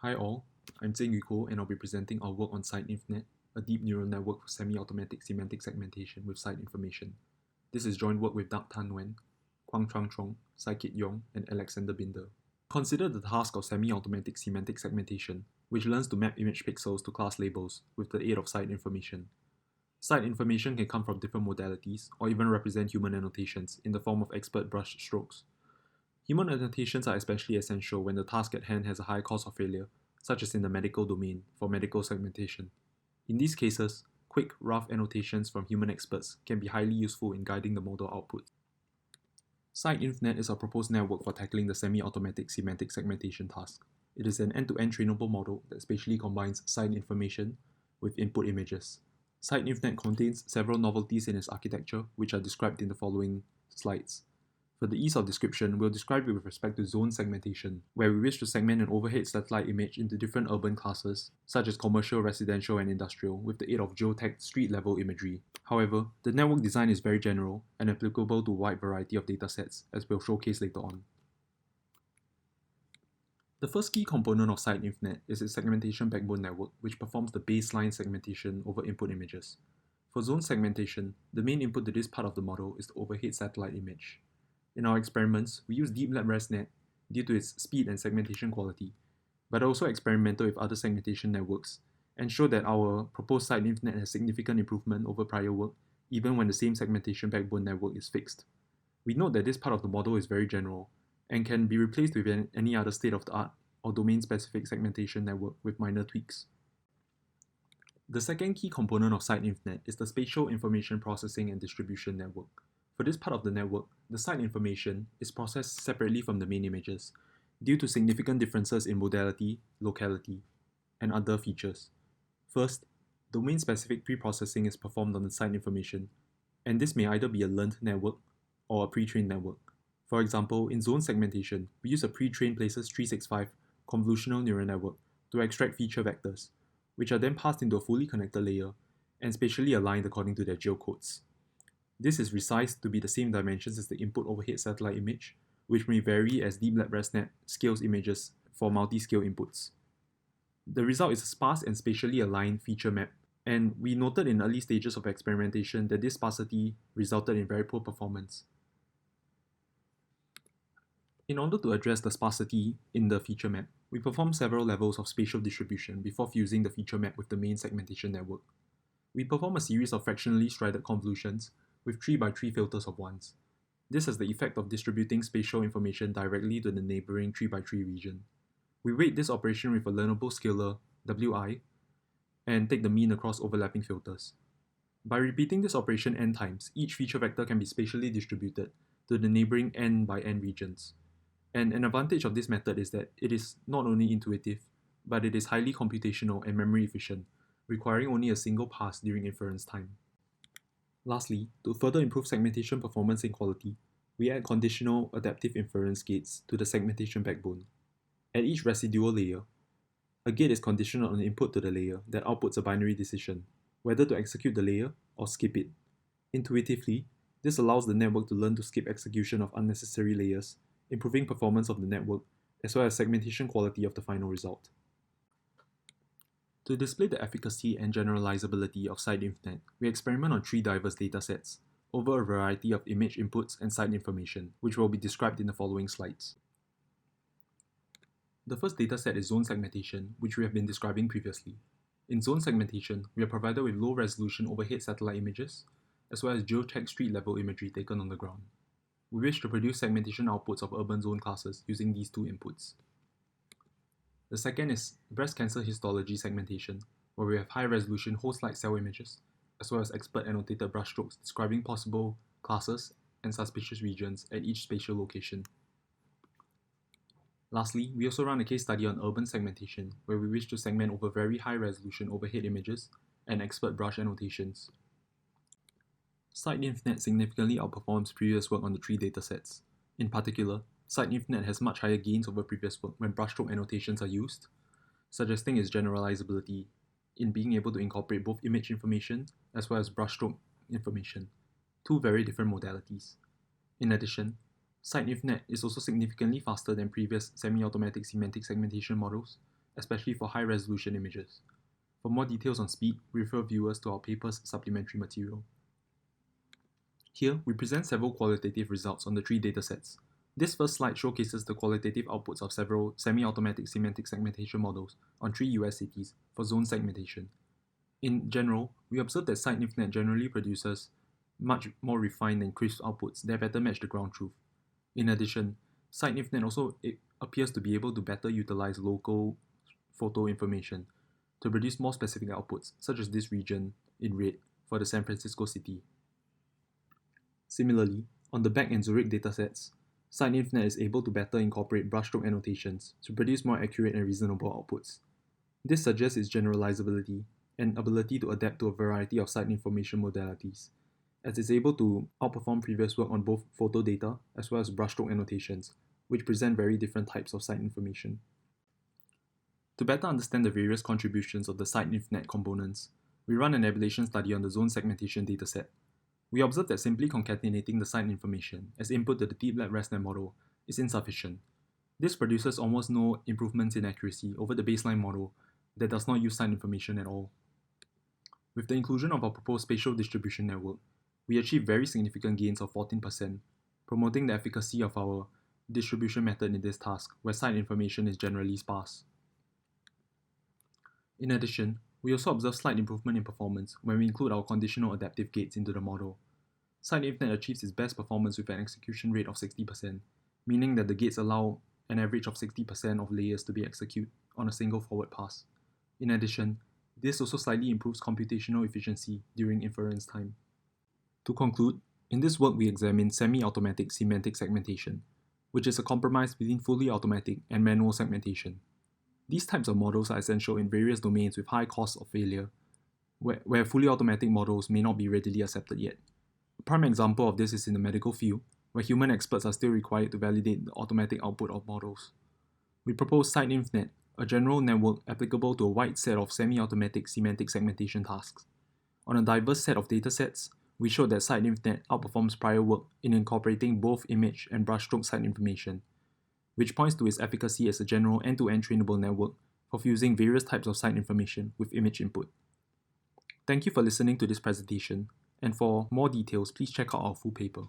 Hi all, I'm Zeng Yuko and I'll be presenting our work on SideInfNet, a deep neural network for semi-automatic semantic segmentation with side information. This is joint work with Dak Tan Nguyen, Kwang Chang Chong, Sai Kit Yong, and Alexander Binder. Consider the task of semi-automatic semantic segmentation, which learns to map image pixels to class labels with the aid of side information. Side information can come from different modalities or even represent human annotations in the form of expert brush strokes. Human annotations are especially essential when the task at hand has a high cost of failure, such as in the medical domain for medical segmentation. In these cases, quick, rough annotations from human experts can be highly useful in guiding the model output. SideInfNet is a proposed network for tackling the semi-automatic semantic segmentation task. It is an end-to-end trainable model that spatially combines side information with input images. SideInfNet contains several novelties in its architecture, which are described in the following slides. For the ease of description, we'll describe it with respect to zone segmentation, where we wish to segment an overhead satellite image into different urban classes, such as commercial, residential, and industrial, with the aid of geotagged street-level imagery. However, the network design is very general and applicable to a wide variety of datasets, as we'll showcase later on. The first key component of SideInfNet is its segmentation backbone network, which performs the baseline segmentation over input images. For zone segmentation, the main input to this part of the model is the overhead satellite image. In our experiments, we use Deep ResNet due to its speed and segmentation quality, but also experimental with other segmentation networks, and show that our proposed SideInfNet has significant improvement over prior work, even when the same segmentation backbone network is fixed. We note that this part of the model is very general, and can be replaced with any other state-of-the-art or domain-specific segmentation network with minor tweaks. The second key component of SideInfNet is the Spatial Information Processing and Distribution Network. For this part of the network, the side information is processed separately from the main images due to significant differences in modality, locality, and other features. First, domain-specific pre-processing is performed on the side information, and this may either be a learned network or a pre-trained network. For example, in zone segmentation, we use a pre-trained Places 365 convolutional neural network to extract feature vectors, which are then passed into a fully connected layer and spatially aligned according to their geocodes. This is resized to be the same dimensions as the input overhead satellite image, which may vary as Deep ResNet scales images for multi-scale inputs. The result is a sparse and spatially aligned feature map, and we noted in early stages of experimentation that this sparsity resulted in very poor performance. In order to address the sparsity in the feature map, we perform several levels of spatial distribution before fusing the feature map with the main segmentation network. We perform a series of fractionally strided convolutions with 3x3 filters of 1s. This has the effect of distributing spatial information directly to the neighboring 3x3 region. We weight this operation with a learnable scalar, wi, and take the mean across overlapping filters. By repeating this operation n times, each feature vector can be spatially distributed to the neighboring n by n regions. And an advantage of this method is that it is not only intuitive, but it is highly computational and memory efficient, requiring only a single pass during inference time. Lastly, to further improve segmentation performance and quality, we add conditional adaptive inference gates to the segmentation backbone. At each residual layer, a gate is conditional on the input to the layer that outputs a binary decision, whether to execute the layer or skip it. Intuitively, this allows the network to learn to skip execution of unnecessary layers, improving performance of the network, as well as segmentation quality of the final result. To display the efficacy and generalizability of SideInfNet, we experiment on 3 diverse datasets over a variety of image inputs and side information, which will be described in the following slides. The first dataset is zone segmentation, which we have been describing previously. In zone segmentation, we are provided with low-resolution overhead satellite images, as well as geotagged street-level imagery taken on the ground. We wish to produce segmentation outputs of urban zone classes using these 2 inputs. The second is breast cancer histology segmentation, where we have high-resolution whole-slide cell images, as well as expert annotated brushstrokes describing possible classes and suspicious regions at each spatial location. Lastly, we also run a case study on urban segmentation, where we wish to segment over very high-resolution overhead images and expert brush annotations. SideInfNet significantly outperforms previous work on the 3 datasets. In particular, SideInfNet has much higher gains over previous work when brushstroke annotations are used, suggesting its generalizability in being able to incorporate both image information as well as brushstroke information, 2 very different modalities. In addition, SideInfNet is also significantly faster than previous semi-automatic semantic segmentation models, especially for high-resolution images. For more details on speed, we refer viewers to our paper's supplementary material. Here, we present several qualitative results on the 3 datasets. This first slide showcases the qualitative outputs of several semi-automatic semantic segmentation models on 3 US cities for zone segmentation. In general, we observe that SideInfNet generally produces much more refined and crisp outputs that better match the ground truth. In addition, SideInfNet also appears to be able to better utilize local photo information to produce more specific outputs, such as this region in red for the San Francisco city. Similarly, on the BACH and Zurich datasets, SideInfNet is able to better incorporate brushstroke annotations to produce more accurate and reasonable outputs. This suggests its generalizability and ability to adapt to a variety of site information modalities, as it's able to outperform previous work on both photo data as well as brushstroke annotations, which present very different types of site information. To better understand the various contributions of the SideInfNet components, we run an ablation study on the zone segmentation dataset. We observe that simply concatenating the site information as input to the deep lab ResNet model is insufficient. This produces almost no improvements in accuracy over the baseline model that does not use site information at all. With the inclusion of our proposed spatial distribution network, we achieve very significant gains of 14%, promoting the efficacy of our distribution method in this task, where site information is generally sparse. In addition, we also observe slight improvement in performance when we include our conditional adaptive gates into the model. SideInfNet achieves its best performance with an execution rate of 60%, meaning that the gates allow an average of 60% of layers to be executed on a single forward pass. In addition, this also slightly improves computational efficiency during inference time. To conclude, in this work we examine semi-automatic semantic segmentation, which is a compromise between fully automatic and manual segmentation. These types of models are essential in various domains with high costs of failure, where fully automatic models may not be readily accepted yet. A prime example of this is in the medical field, where human experts are still required to validate the automatic output of models. We propose SideInfNet, a general network applicable to a wide set of semi-automatic semantic segmentation tasks. On a diverse set of datasets, we showed that SideInfNet outperforms prior work in incorporating both image and brushstroke site information, which points to its efficacy as a general end-to-end trainable network for fusing various types of site information with image input. Thank you for listening to this presentation, and for more details, please check out our full paper.